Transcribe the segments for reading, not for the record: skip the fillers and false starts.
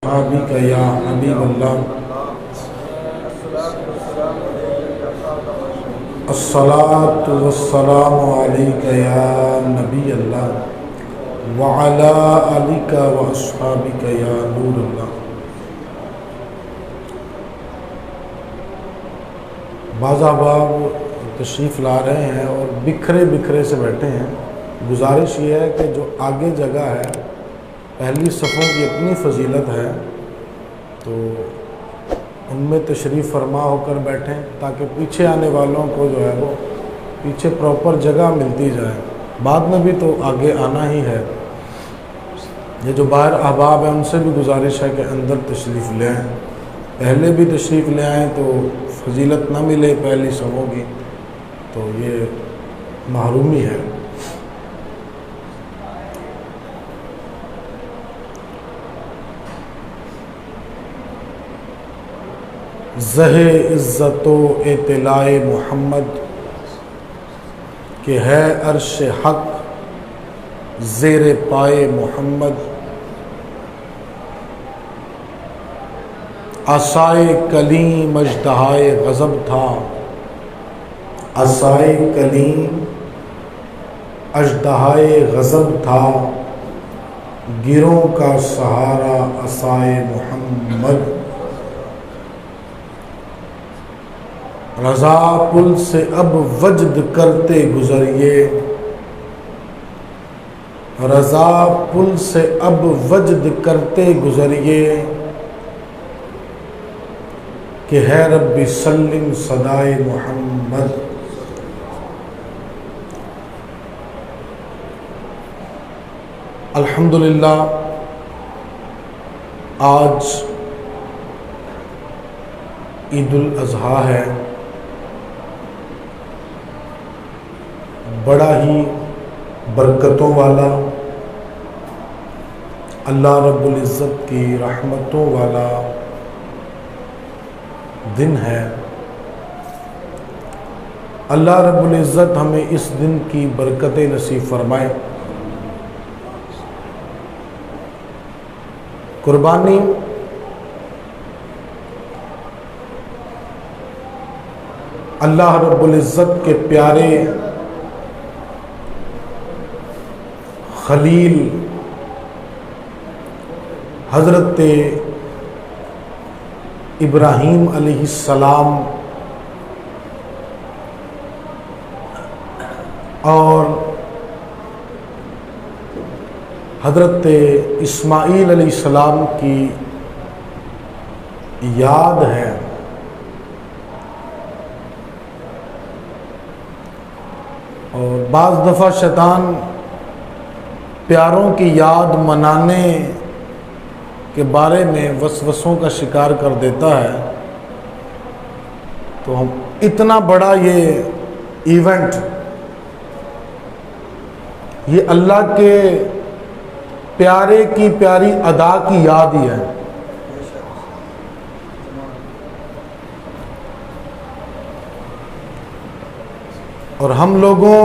أصحابك يا حبيب الله الصلاة والسلام عليك يا نبي الله وعلى آلك وأصحابك يا نور الله۔ بعض احباب تشریف لا رہے ہیں اور بکھرے بکھرے سے بیٹھے ہیں۔ گزارش یہ ہے کہ جو آگے جگہ ہے، پہلی صفوں کی اپنی فضیلت ہے، تو ان میں تشریف فرما ہو کر بیٹھیں تاکہ پیچھے آنے والوں کو جو ہے وہ پیچھے پراپر جگہ ملتی جائے۔ بعد میں بھی تو آگے آنا ہی ہے۔ یہ جو باہر احباب ہیں ان سے بھی گزارش ہے کہ اندر تشریف لے آئیں، پہلے بھی تشریف لے آئیں تو فضیلت نہ ملے پہلی صفوں کی تو یہ محرومی ہے۔ زہ عزت و اطلاع محمد کہ ہے عرش حق زیر پائے محمد، عصائے کلیم اژدہائے غضب تھا، عصائے کلیم اژدہائے غضب تھا، گروں کا سہارا عصائے محمد۔ رضا پل سے اب وجد کرتے گزریے، رضا پل سے اب وجد کرتے گزریے، کہ ہے رب سلم صدائے محمد۔ الحمدللہ آج عید الاضحیٰ ہے، بڑا ہی برکتوں والا، اللہ رب العزت کی رحمتوں والا دن ہے۔ اللہ رب العزت ہمیں اس دن کی برکتیں نصیب فرمائے۔ قربانی اللہ رب العزت کے پیارے خلیل حضرت ابراہیم علیہ السلام اور حضرت اسماعیل علیہ السلام کی یاد ہے۔ اور بعض دفعہ شیطان پیاروں کی یاد منانے کے بارے میں وسوسوں کا شکار کر دیتا ہے، تو ہم اتنا بڑا یہ ایونٹ، یہ اللہ کے پیارے کی پیاری ادا کی یاد ہی ہے۔ اور ہم لوگوں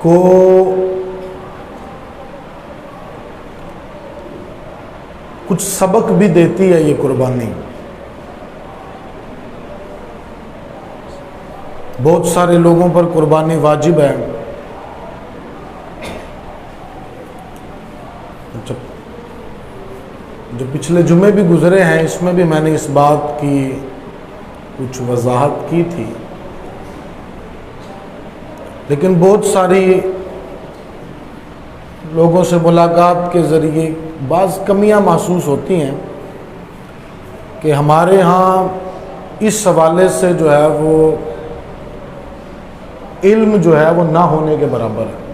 کو کچھ سبق بھی دیتی ہے یہ قربانی۔ بہت سارے لوگوں پر قربانی واجب ہے۔ جو پچھلے جمعے بھی گزرے ہیں اس میں بھی میں نے اس بات کی کچھ وضاحت کی تھی، لیکن بہت ساری لوگوں سے ملاقات کے ذریعے بعض کمیاں محسوس ہوتی ہیں کہ ہمارے ہاں اس حوالے سے جو ہے وہ علم جو ہے وہ نہ ہونے کے برابر ہے،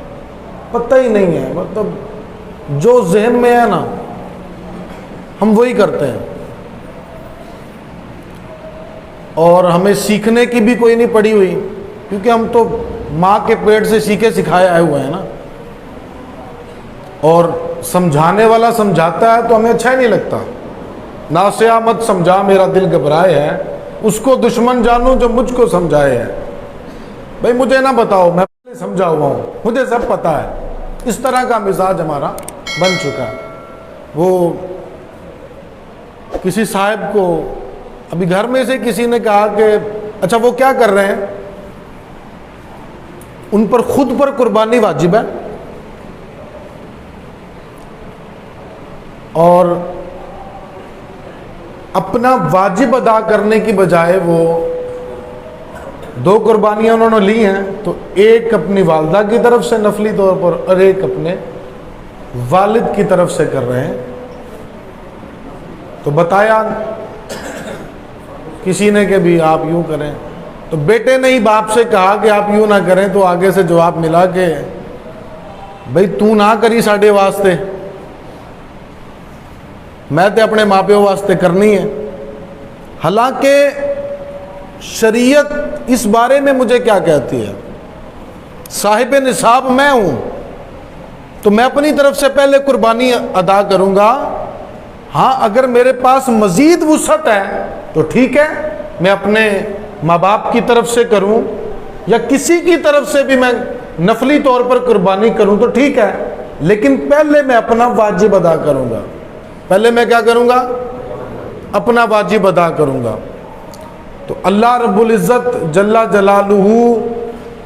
پتہ ہی نہیں ہے، مطلب جو ذہن میں ہے نا ہم وہی کرتے ہیں، اور ہمیں سیکھنے کی بھی کوئی نہیں پڑی ہوئی، کیونکہ ہم تو ماں کے پیٹ سے سیکھے سکھائے آئے ہوئے ہیں نا، اور سمجھانے والا سمجھاتا ہے تو ہمیں اچھا ہی نہیں لگتا۔ ناسیہ مت سمجھا میرا دل گھبرائے ہے، اس کو دشمن جانوں جو مجھ کو سمجھائے ہے۔ بھائی مجھے نہ بتاؤ، میں پہلے سمجھا ہوا ہوں، مجھے سب پتہ ہے. اس طرح کا مزاج ہمارا بن چکا ہے. وہ کسی صاحب کو ابھی گھر میں سے کسی نے کہا کہ اچھا وہ کیا کر رہے ہیں، ان پر خود پر قربانی واجب ہے اور اپنا واجب ادا کرنے کی بجائے وہ 2 قربانیاں انہوں نے لی ہیں، تو ایک اپنی والدہ کی طرف سے نفلی طور پر اور ایک اپنے والد کی طرف سے کر رہے ہیں. تو بتایا کسی نے کہ بھی آپ یوں کریں، تو بیٹے نے ہی باپ سے کہا کہ آپ یوں نہ کریں، تو آگے سے جواب ملا کہ بھئی تو نہ کری ساڈے واسطے، میں تے اپنے ماں پیو واسطے کرنی ہے. حالانکہ شریعت اس بارے میں مجھے کیا کہتی ہے، صاحب نصاب میں ہوں تو میں اپنی طرف سے پہلے قربانی ادا کروں گا. ہاں اگر میرے پاس مزید وسعت ہے تو ٹھیک ہے، میں اپنے ماں باپ کی طرف سے کروں یا کسی کی طرف سے بھی میں نفلی طور پر قربانی کروں تو ٹھیک ہے، لیکن پہلے میں اپنا واجب ادا کروں گا. پہلے میں کیا کروں گا؟ اپنا واجب ادا کروں گا. تو اللہ رب العزت جل جلالہ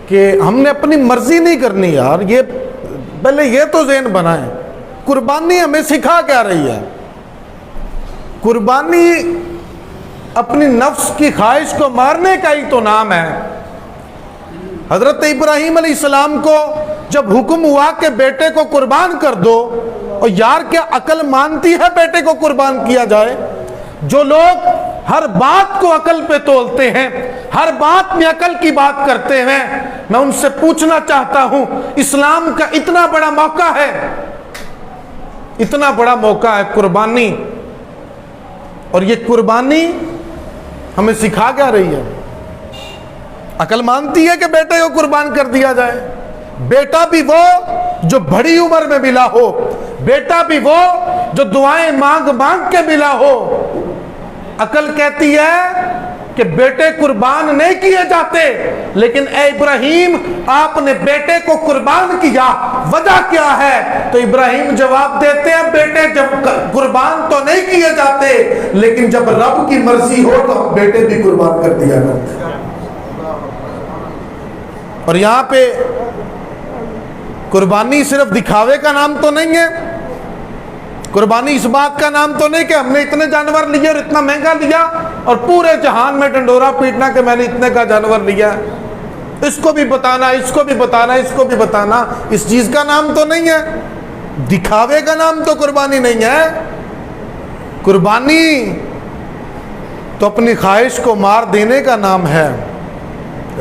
کہ ہم نے اپنی مرضی نہیں کرنی یار، یہ پہلے یہ تو ذہن بنائیں. قربانی ہمیں سکھا کیا رہی ہے؟ قربانی اپنی نفس کی خواہش کو مارنے کا ہی تو نام ہے. حضرت ابراہیم علیہ السلام کو جب حکم ہوا کہ بیٹے کو قربان کر دو، اور یار کیا عقل مانتی ہے بیٹے کو قربان کیا جائے؟ جو لوگ ہر بات کو عقل پہ تولتے ہیں، ہر بات میں عقل کی بات کرتے ہیں، میں ان سے پوچھنا چاہتا ہوں، اسلام کا اتنا بڑا موقع ہے، اتنا بڑا موقع ہے قربانی، اور یہ قربانی ہمیں سکھا کیا رہی ہے؟ عقل مانتی ہے کہ بیٹے کو قربان کر دیا جائے؟ بیٹا بھی وہ جو بڑی عمر میں ملا ہو، بیٹا بھی وہ جو دعائیں مانگ مانگ کے ملا ہو. عقل کہتی ہے کہ بیٹے قربان نہیں کیے جاتے، لیکن اے ابراہیم آپ نے بیٹے کو قربان کیا، وجہ کیا ہے؟ تو ابراہیم جواب دیتے ہیں بیٹے جب قربان تو نہیں کیے جاتے، لیکن جب رب کی مرضی ہو تو ہم بیٹے بھی قربان کر دیا کرتے ہیں. اور یہاں پہ قربانی صرف دکھاوے کا نام تو نہیں ہے، قربانی اس بات کا نام تو نہیں کہ ہم نے اتنے جانور لیے اور اتنا مہنگا لیا اور پورے جہان میں ڈنڈورا پیٹنا کہ میں نے اتنے کا جانور لیا، اس کو بھی بتانا، اس کو بھی بتانا، اس کو بھی بتانا. اس چیز کا نام تو نہیں ہے، دکھاوے کا نام تو قربانی نہیں ہے. قربانی تو اپنی خواہش کو مار دینے کا نام ہے،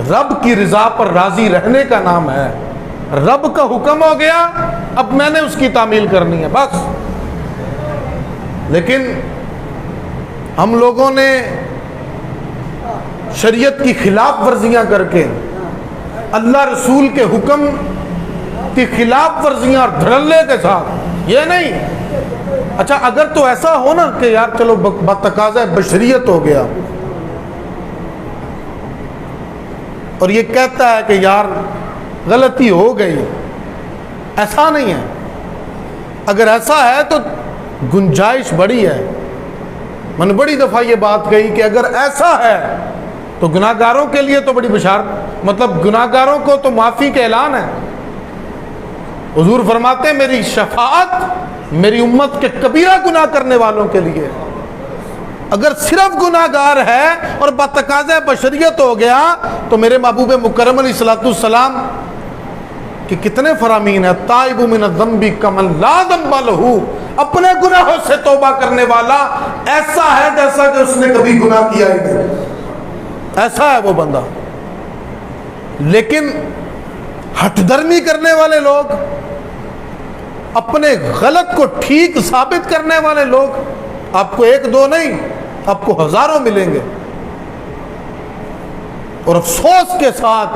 رب کی رضا پر راضی رہنے کا نام ہے. رب کا حکم ہو گیا، اب میں نے اس کی تعمیل کرنی ہے بس. لیکن ہم لوگوں نے شریعت کی خلاف ورزیاں کر کے، اللہ رسول کے حکم کی خلاف ورزیاں اور دھڑلے کے ساتھ، یہ نہیں اچھا اگر تو ایسا ہو نا کہ یار چلو بتقاضۂ بشریت ہو گیا، اور یہ کہتا ہے کہ یار غلطی ہو گئی، ایسا نہیں ہے. اگر ایسا ہے تو گنجائش بڑی ہے. میں نے بڑی دفعہ یہ بات کہی کہ اگر ایسا ہے تو گناہگاروں کے لیے تو بڑی بشارت، مطلب گناہگاروں کو تو معافی کا اعلان ہے. حضور فرماتے ہیں میری شفاعت میری امت کے کبیرہ گناہ کرنے والوں کے لیے. اگر صرف گناہگار ہے اور بتقاضۂ بشریت ہو گیا تو میرے محبوب مکرم علیہ السلام کہ کتنے فرامین ہیں، تائب من الذنب کمن لا ذنب لہ، اپنے گناہوں سے توبہ کرنے والا ایسا ہے جیسا کہ اس نے کبھی گناہ کیا ہی نہیں، ایسا ہے وہ بندہ. لیکن ہٹ درمی کرنے والے لوگ، اپنے غلط کو ٹھیک ثابت کرنے والے لوگ، آپ کو ایک دو نہیں، آپ کو ہزاروں ملیں گے. اور افسوس کے ساتھ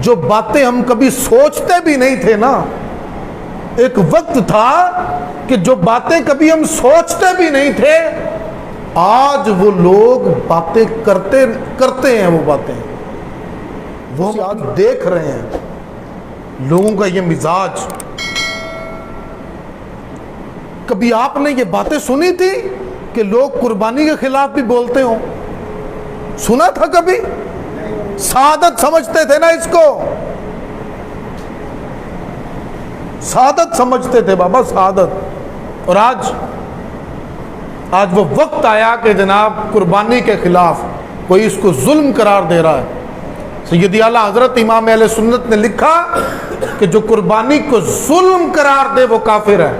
جو باتیں ہم کبھی سوچتے بھی نہیں تھے نا، ایک وقت تھا کہ جو باتیں کبھی ہم سوچتے بھی نہیں تھے، آج وہ لوگ باتیں کرتے ہیں. وہ باتیں وہ ہم آج دیکھ رہے ہیں لوگوں کا یہ مزاج. کبھی آپ نے یہ باتیں سنی تھی کہ لوگ قربانی کے خلاف بھی بولتے ہوں؟ سنا تھا کبھی؟ سعادت سمجھتے تھے نا اس کو, سعادت سمجھتے تھے بابا, سعادت. اور آج وہ وقت آیا کہ جناب قربانی کے خلاف کوئی اس کو ظلم قرار دے رہا ہے. سیدی اعلیٰ حضرت امام اہل سنت نے لکھا کہ جو قربانی کو ظلم قرار دے وہ کافر ہے.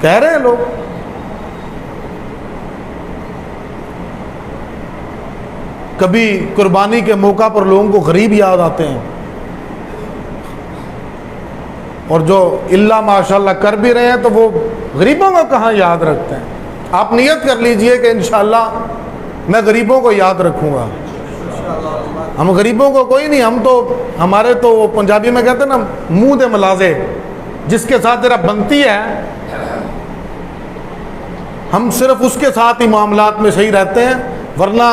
کہہ رہے ہیں لوگ. کبھی قربانی کے موقع پر لوگوں کو غریب یاد آتے ہیں, اور جو اللہ ماشاءاللہ کر بھی رہے ہیں تو وہ غریبوں کو کہاں یاد رکھتے ہیں. آپ نیت کر لیجئے کہ انشاءاللہ میں غریبوں کو یاد رکھوں گا. ہم غریبوں کو کوئی نہیں, ہم تو ہمارے تو وہ پنجابی میں کہتے ہیں نا منہ دے ملازے, جس کے ساتھ ذرا بنتی ہے ہم صرف اس کے ساتھ ہی معاملات میں صحیح رہتے ہیں. ورنہ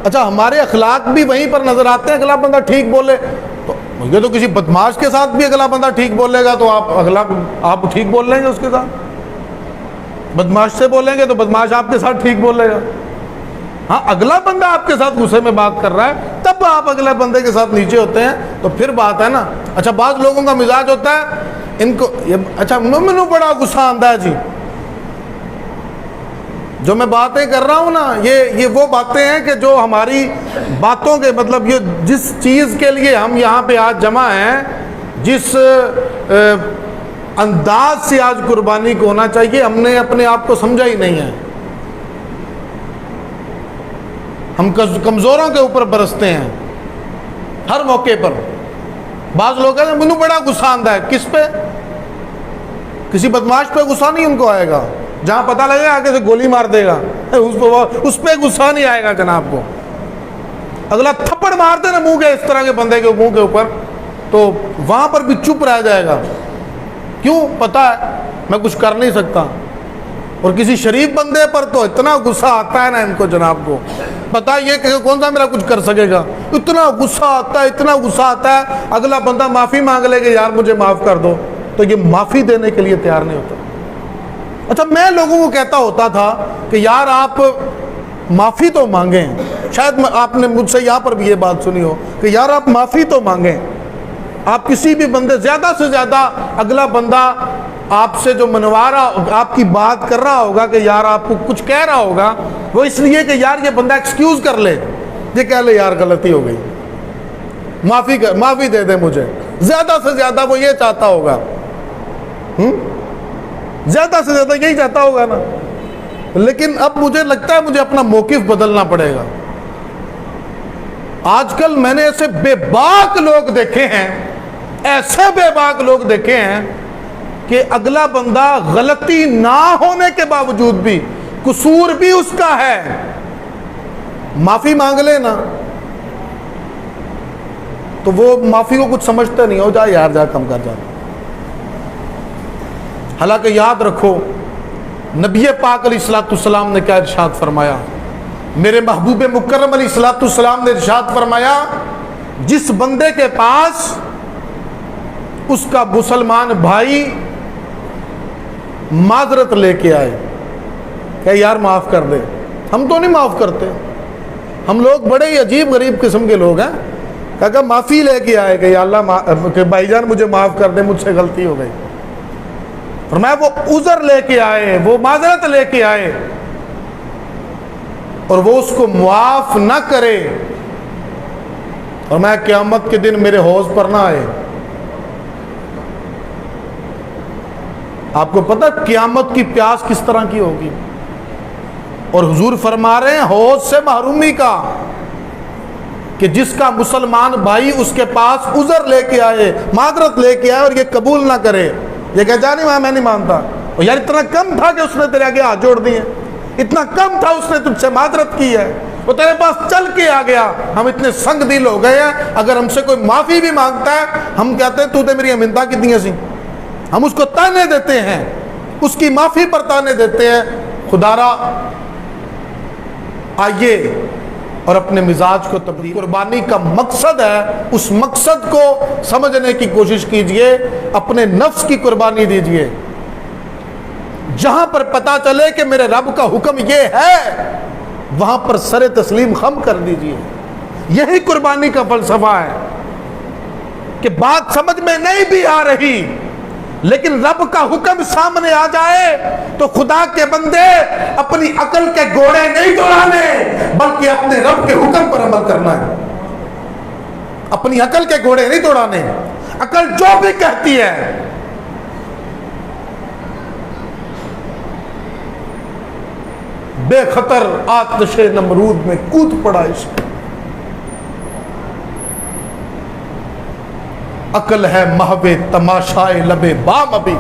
اچھا ہمارے اخلاق بھی وہیں پر نظر آتے ہیں. اگلا بندہ ٹھیک بولے تو یہ تو کسی بدماش کے ساتھ بھی اگلا بندہ ٹھیک بولے گا تو آپ ٹھیک بول لیں گے اس کے ساتھ. بدماش سے بولیں گے تو بدماش آپ کے ساتھ ٹھیک بولے گا. ہاں اگلا بندہ آپ کے ساتھ غصے میں بات کر رہا ہے تب آپ اگلے بندے کے ساتھ نیچے ہوتے ہیں تو پھر بات ہے نا. اچھا بعض لوگوں کا مزاج ہوتا ہے ان کو اچھا مجھے بڑا غصہ آتا ہے جی, جو میں باتیں کر رہا ہوں نا یہ وہ باتیں ہیں کہ جو ہماری باتوں کے مطلب یہ جس چیز کے لیے ہم یہاں پہ آج جمع ہیں, جس انداز سے آج قربانی کو ہونا چاہیے, ہم نے اپنے آپ کو سمجھا ہی نہیں ہے. ہم کمزوروں کے اوپر برستے ہیں ہر موقع پر. بعض لوگ کہتے ہیں مجھے بڑا غصہ آتا ہے. کس پہ؟ کسی بدماش پہ غصہ نہیں ان کو آئے گا, جہاں پتہ لگے آگے سے گولی مار دے گا اس پہ غصہ نہیں آئے گا جناب کو. اگلا تھپڑ مارتے نا منہ کے اس طرح کے بندے کے منہ کے اوپر تو وہاں پر بھی چپ رہ جائے گا. کیوں؟ پتہ ہے میں کچھ کر نہیں سکتا. اور کسی شریف بندے پر تو اتنا غصہ آتا ہے نا ان کو جناب کو, پتہ یہ کہ کون سا میرا کچھ کر سکے گا. اتنا غصہ آتا ہے, اتنا غصہ آتا ہے, اگلا بندہ معافی مانگ لے کہ یار مجھے معاف کر دو تو یہ معافی دینے کے لیے تیار نہیں ہوتا. اچھا میں لوگوں کو کہتا ہوتا تھا کہ یار آپ معافی تو مانگیں, شاید آپ نے مجھ سے یہاں پر بھی یہ بات سنی ہو کہ یار آپ معافی تو مانگیں. آپ کسی بھی بندے زیادہ سے زیادہ اگلا بندہ آپ سے جو منوا رہا آپ کی بات کر رہا ہوگا کہ یار آپ کو کچھ کہہ رہا ہوگا وہ اس لیے کہ یار یہ بندہ ایکسکیوز کر لے, یہ کہہ لے یار غلطی ہو گئی, معافی دے دے مجھے. زیادہ سے زیادہ وہ یہ چاہتا ہوگا, زیادہ سے زیادہ یہی چاہتا ہوگا نا. لیکن اب مجھے لگتا ہے مجھے اپنا موقف بدلنا پڑے گا. آج کل میں نے ایسے بے باک لوگ دیکھے ہیں, ایسے بے باک لوگ دیکھے ہیں کہ اگلا بندہ غلطی نہ ہونے کے باوجود بھی, قصور بھی اس کا ہے, معافی مانگ لے نا تو وہ معافی کو کچھ سمجھتے نہیں ہو, جا یار جا کم کر جا. حالانکہ یاد رکھو نبی پاک علیہ السلام نے کیا ارشاد فرمایا, میرے محبوب مکرم علیہ السلام نے ارشاد فرمایا جس بندے کے پاس اس کا مسلمان بھائی معذرت لے کے آئے کہ یار معاف کر دے, ہم تو نہیں معاف کرتے, ہم لوگ بڑے ہی عجیب غریب قسم کے لوگ ہیں, کہا معافی لے کے آئے کہ یا اللہ کہ بھائی جان مجھے معاف کر دے, مجھ سے غلطی ہو گئی. فرمایا وہ عذر لے کے آئے, وہ معذرت لے کے آئے اور وہ اس کو معاف نہ کرے, اور میں قیامت کے دن میرے حوض پر نہ آئے. آپ کو پتہ قیامت کی پیاس کس طرح کی ہوگی, اور حضور فرما رہے ہیں حوض سے محرومی کا, کہ جس کا مسلمان بھائی اس کے پاس عذر لے کے آئے, معذرت لے کے آئے اور یہ قبول نہ کرے, یہ کہ جا نہیں میں نہیں مانتا, اور یار اتنا کم تھا کہ اس نے تیرے آگے ہاتھ جوڑ دیے, اتنا کم تھا اس نے تجھ سے معذرت کی ہے, وہ تیرے پاس چل کے آ گیا. ہم اتنے سنگ دل ہو گئے ہیں, اگر ہم سے کوئی معافی بھی مانگتا ہے ہم کہتے ہیں تو تے میری منتیں کتنی سی, ہم اس کو تانے دیتے ہیں, اس کی معافی پر تانے دیتے ہیں. خدا را آئیے اور اپنے مزاج کو تبدیل. قربانی کا مقصد ہے، اس مقصد کو سمجھنے کی کوشش کیجئے. اپنے نفس کی قربانی دیجئے. جہاں پر پتا چلے کہ میرے رب کا حکم یہ ہے، وہاں پر سر تسلیم خم کر دیجئے. یہی قربانی کا فلسفہ ہے کہ بات سمجھ میں نہیں بھی آ رہی لیکن رب کا حکم سامنے آ جائے تو خدا کے بندے اپنی عقل کے گھوڑے نہیں دوڑانے بلکہ اپنے رب کے حکم پر عمل کرنا ہے. اپنی عقل کے گھوڑے نہیں دوڑانے. عقل جو بھی کہتی ہے بے خطر آتش نمرود میں کود پڑا عشق. عقل ہے محو تماشائے لبے بام. ابھی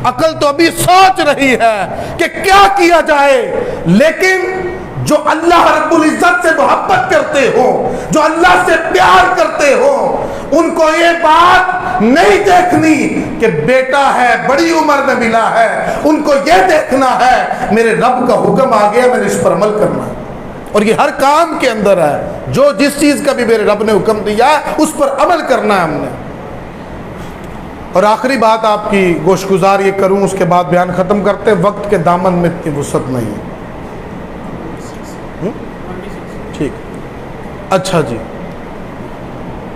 عقل تو ابھی سوچ رہی ہے کہ کیا کیا جائے، لیکن جو اللہ رب العزت سے محبت کرتے ہو، جو اللہ سے پیار کرتے ہو، ان کو یہ بات نہیں دیکھنی کہ بیٹا ہے بڑی عمر میں ملا ہے. ان کو یہ دیکھنا ہے میرے رب کا حکم آ گیا، میں نے اس پر عمل کرنا ہے. اور یہ ہر کام کے اندر ہے، جو جس چیز کا بھی میرے رب نے حکم دیا ہے اس پر عمل کرنا ہے ہم نے. اور آخری بات آپ کی گوش گزار یہ کروں، اس کے بعد بیان ختم کرتے. وقت کے دامن میں اتنی وسعت نہیں ہے. ٹھیک، اچھا جی.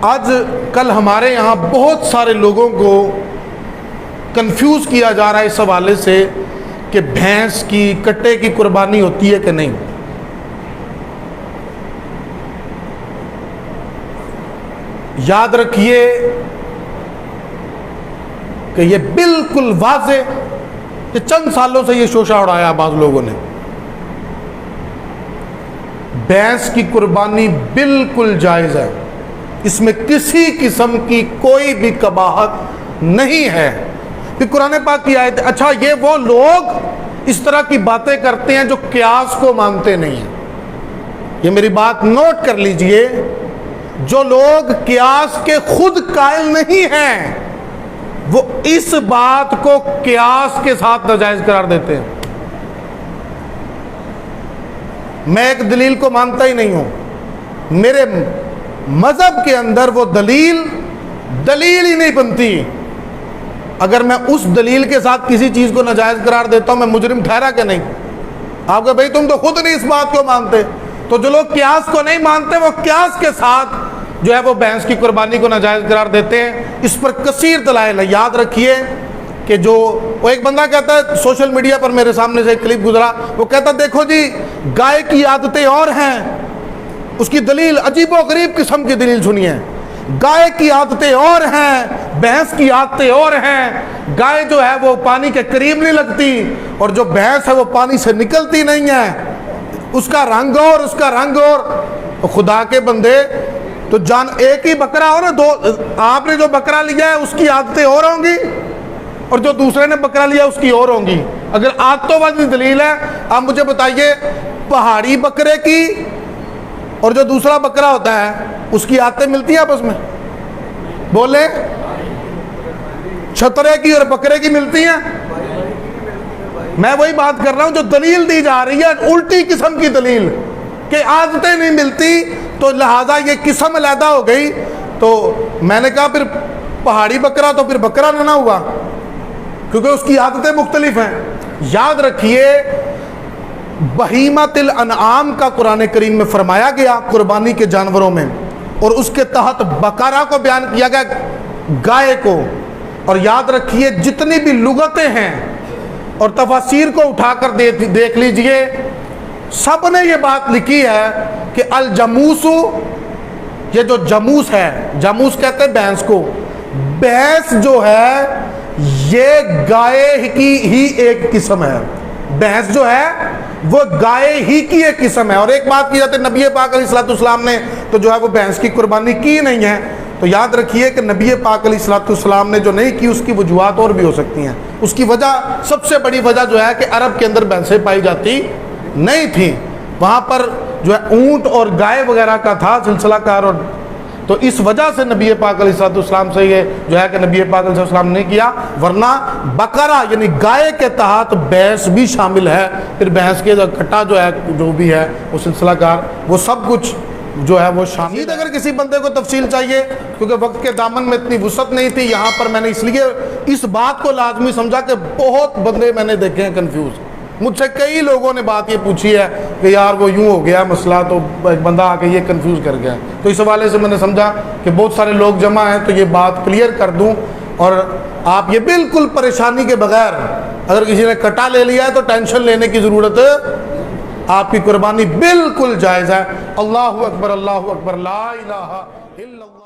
آج کل ہمارے یہاں بہت سارے لوگوں کو کنفیوز کیا جا رہا ہے اس حوالے سے کہ بھینس کی کٹے کی قربانی ہوتی ہے کہ نہیں. یاد رکھیے کہ یہ بالکل واضح، کہ چند سالوں سے یہ شوشہ اڑایا بعض لوگوں نے. بھینس کی قربانی بالکل جائز ہے، اس میں کسی قسم کی کوئی بھی قباحت نہیں ہے. پھر قرآن پاک کی آیت. اچھا، یہ وہ لوگ اس طرح کی باتیں کرتے ہیں جو قیاس کو مانتے نہیں ہیں. یہ میری بات نوٹ کر لیجئے. جو لوگ قیاس کے خود قائل نہیں ہیں وہ اس بات کو قیاس کے ساتھ ناجائز قرار دیتے ہیں. میں ایک دلیل کو مانتا ہی نہیں ہوں. میرے مذہب کے اندر وہ دلیل ہی نہیں بنتی. اگر میں اس دلیل کے ساتھ کسی چیز کو ناجائز قرار دیتا ہوں، میں مجرم ٹھہرا کہ نہیں؟ آپ کہ بھائی تم تو خود نہیں اس بات کو مانتے. تو جو لوگ قیاس کو نہیں مانتے وہ قیاس کے ساتھ جو ہے وہ بھینس کی قربانی کو ناجائز قرار دیتے ہیں. اس پر کثیر دلائل ہے. یاد رکھیے کہ وہ ایک بندہ کہتا ہے، سوشل میڈیا پر میرے سامنے سے ایک کلپ گزرا، وہ کہتا دیکھو جی گائے کی عادتیں اور ہیں. اس کی دلیل عجیب و غریب قسم کی دلیل سنیے. گائے کی عادتیں اور ہیں، بھینس کی عادتیں اور ہیں. گائے جو ہے وہ پانی کے قریب نہیں لگتی اور جو بھینس ہے وہ پانی سے نکلتی نہیں ہے. اس کا رنگ اور اس کا رنگ اور. خدا کے بندے، تو جان ایک ہی بکرا ہو نا، دو آپ نے جو بکرا لیا ہے اس کی عادتیں اور ہوں گی اور جو دوسرے نے بکرا لیا اس کی اور ہوں گی. اگر عادتوں والی دلیل ہے، آپ مجھے بتائیے پہاڑی بکرے کی اور جو دوسرا بکرا ہوتا ہے اس کی عادتیں ملتی ہیں آپس میں؟ بولے. چھترے کی اور بکرے کی ملتی ہیں؟ میں وہی بات کر رہا ہوں جو دلیل دی جا رہی ہے الٹی قسم کی دلیل کہ عادتیں نہیں ملتی تو لہذا یہ قسم علیحدہ ہو گئی. تو میں نے کہا پھر پہاڑی بکرا تو پھر بکرا نہ ہوا کیونکہ اس کی عادتیں مختلف ہیں. یاد رکھیے بہیمۃ الانعام کا قرآن کریم میں فرمایا گیا قربانی کے جانوروں میں، اور اس کے تحت بقرہ کو بیان کیا گیا، گائے کو. اور یاد رکھیے جتنی بھی لغتیں ہیں اور تفاسیر کو اٹھا کر دیکھ لیجئے، سب نے یہ بات لکھی ہے کہ الجموس، یہ جو جموس ہے، جموس کہتے ہیں بھینس کو. بھینس جو ہے یہ گائے کی ہی ایک قسم ہے. بھینس جو ہے وہ گائے ہی کی ایک قسم ہے. اور ایک بات کی جاتی ہے نبی پاک علیہ السلام نے تو جو ہے وہ بھینس کی قربانی کی نہیں ہے. تو یاد رکھیے کہ نبی پاک علیہ السلام نے جو نہیں کی اس کی وجوہات اور بھی ہو سکتی ہیں. اس کی وجہ، سب سے بڑی وجہ جو ہے کہ عرب کے اندر بھینسیں پائی جاتی نہیں تھیں. وہاں پر جو ہے اونٹ اور گائے وغیرہ کا تھا سلسلہ کار. اور تو اس وجہ سے نبی پاک علیہ السلام سے یہ جو ہے کہ نبی پاک علیہ السلام نے کیا، ورنہ بقرہ یعنی گائے کے تحت بھینس بھی شامل ہے، پھر بھینس کے کٹا جو ہے جو بھی ہے وہ سلسلہ کار وہ سب کچھ جو ہے وہ شامل ہے۔ اگر کسی بندے کو تفصیل چاہیے کیونکہ وقت کے دامن میں اتنی وسعت نہیں تھی یہاں پر، میں نے اس لیے اس بات کو لازمی سمجھا کہ بہت بندے میں نے دیکھے ہیں کنفیوز، مجھ سے کئی لوگوں نے بات یہ پوچھی ہے کہ یار وہ یوں ہو گیا مسئلہ، تو ایک بندہ آ کے یہ کنفیوز کر گیا، تو اس حوالے سے میں نے سمجھا کہ بہت سارے لوگ جمع ہیں تو یہ بات کلیئر کر دوں، اور آپ یہ بالکل پریشانی کے بغیر، اگر کسی نے کٹا لے لیا ہے تو ٹینشن لینے کی ضرورت، آپ کی قربانی بالکل جائز ہے۔ اللہ اکبر، اللہ اکبر، لا الہ الا اللہ۔